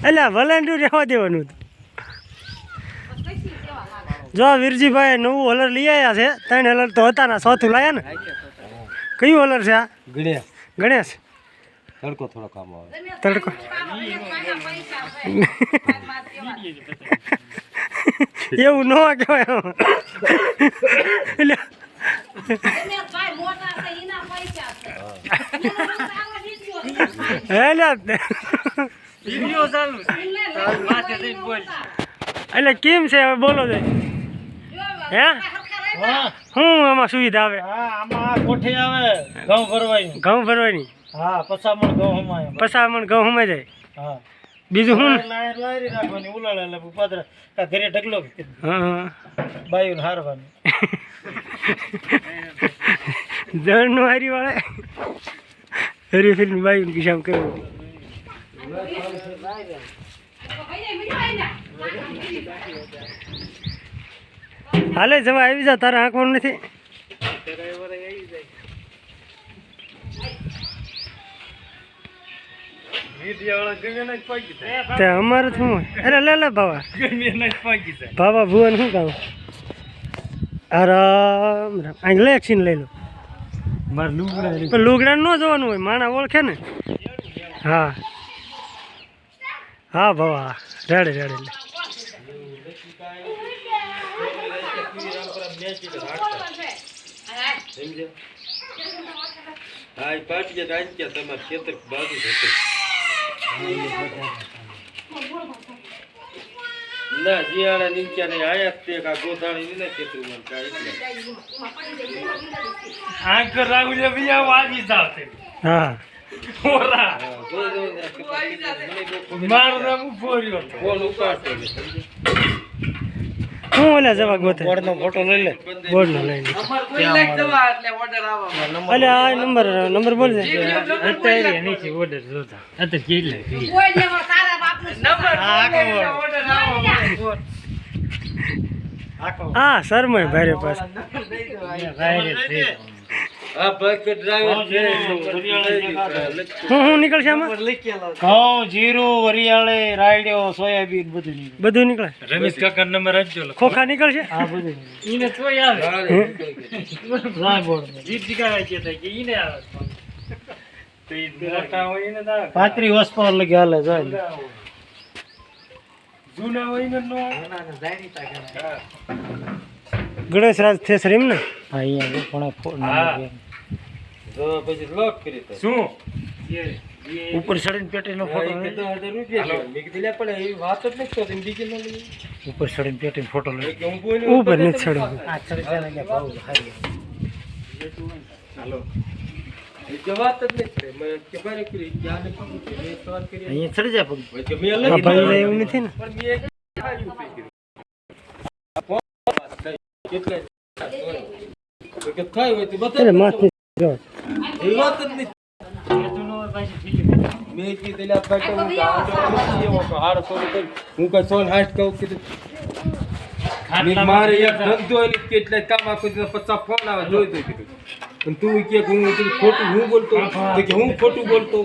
એટલે વલાંડું રહેવા દેવાનું હતું. જો વીરજીભાઈ નવું હોલર લઈ આવ્યા છે. 3 હોલર તો હતા ને, ચોથું લાયા ને. કયું હોલર છે આ? ગણેશ. તડકો થોડો કામ આવે. તડકો એવું ન કહેવાય. એટલે એટલે કેમ છે હવે બોલો છે હે? શું આમાં સુવિધા આવે? આમાં કોઠી આવે ઘઉં ભરવાની. ઘઉં ભરવાની? હા, 50 મણ ઘઉં હમાય. 50 મણ ઘઉં હમાઈ જાય. હા, બીજું શું? લારી રાખવાની, ઉલાળે એટલે પાત્ર ઘરે ઢગલો. હા, બાયું હારવાનું. જળનું હારી વાળે હરી ફિલ્મ બાયું કિસામ કરવું. હાલે જવા આવી જા, તારે આંકવાનું નથી. અમારે શું હોય? અરે લે લે બાબા, બાબા ભુવન શું કામ? રામ રામ. અહીં લે એક્શન લઈ લો. લુગડા ન જોવાનું હોય, માણા ઓળખે ને. હા હા બાબા, રેડે રેડે લે. ના જીયાળા નીચે ને આયા તે કા ગોધાણી ને કેતરું મન કા એટલે આંખ રાગુલે બિયા વાજી જાવતે. હા ઓરા માર નામ ફોર્યો બોલ ઉકાટો. હું ઓલા જવા ગોતે બોર્ડનો ફોટો લઈ લે. બોર્ડનો લઈ લે. અમાર કોઈ લાઈક દવા એટલે ઓર્ડર આવો. અલે આ નંબર બોલ દે. અત્યારે નીચે ઓર્ડર જોતા અત્યારે કેટલે કોઈ ને તારા બાપનો નંબર ઓર્ડર આવો. હા શર્મય ભારે પાસ. આ બસ ડ્રાઈવર છે. હું નીકળશે આમાં? ઘઉં, જીરું, વરિયાળે, રાયડ્યો, સોયાબીન બધું નીકળે. રમેશ કાકા નંબર આપજો. ખોખા નીકળશે? હા બધું ઈને તોય આવે. રાય બોર્ડ જીત જીકા કે થાય કે ઈને આવે. તો ઈ મોટા હોય ને દા 35 હોર્સ પાવર લગી હાલે જાય. જૂના હોય ને નો આવે. ના જાણી તા ગણેશ રાજ થેસર એમ ને? હા અહીંયા પણ ફોન તો પછી લોક કરી તો શું ઉપર ચડીને પેટીનો ફોટો લઈ તો 1000 રૂપિયા મે કીધું લે પણ એ વાત જ નથી તો બીજી ન લઈ ઉપર ચડીને પેટીનો ફોટો લઈ કે હું કોઈ ઉપર નથી ચડ્યો. આ ચડી જાય ને ભાવ હારી હાલો એ વાત જ નથી મે કે બારે કરી ક્યાં ને મે સવાલ કરી અહીંયા ચડી જાય પગ કે મે અલગ ભાઈ એવું નથી ને. પણ મે હારી ઉપર કેટલા કે થાય હોય તો બતા. અરે માથે જો એ વાત જ નથી. મેં કીધું લે પાટો હું હાડ સોરી કરી હું કઈ 160 કહું કીધું મારે એક ધંધો એટલે કામ આખું 50 ફોન આવે જોઈ કીધું પણ તું કે હું ખોટું હું બોલતો તો કે હું ખોટું બોલતો